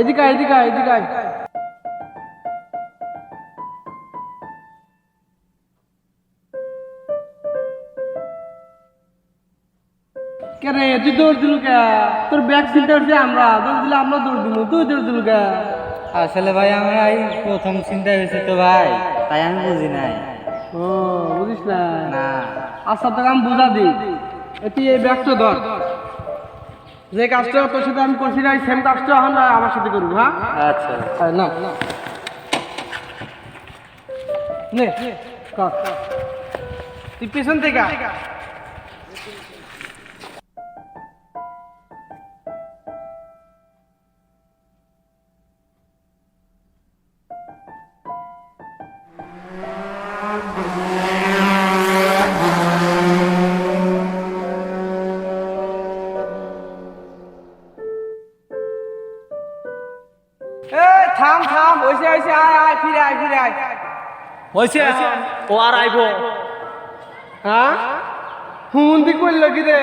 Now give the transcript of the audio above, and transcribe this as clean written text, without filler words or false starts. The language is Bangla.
এদিকে আয়, এদিকে আয়, এদিকে আয়। কে রে তুই দৌড় দিলু কে? তোর ব্যাগ ছিনতে হচ্ছে, আমরা দৌড় দিলে আমরা দৌড় দিলু, তুই দৌড় দিলু কে? আসলে ভাই আমার এই প্রথম চিন্তা হয়েছে তো ভাই, তাই আমি বুঝি নাই। ও বুঝিস না? না। আচ্ছা তোকে আমি বুঝা দিই, তুই এই ব্যাগটা ধর। যে কাজটা তোর সাথে আমি করছি না, সেম কাজটা এখন আমার সাথে করবো, হ্যাঁ? আচ্ছা না নে কর। তুই পেছন থেকে আয়। এই থাম থাম, হইছে হইছে, আয় আয়, ফিরে আয়, ফিরে আয়। হয়েছে ও আর আইব। হ্যাঁ হুন দি করলো কি রে?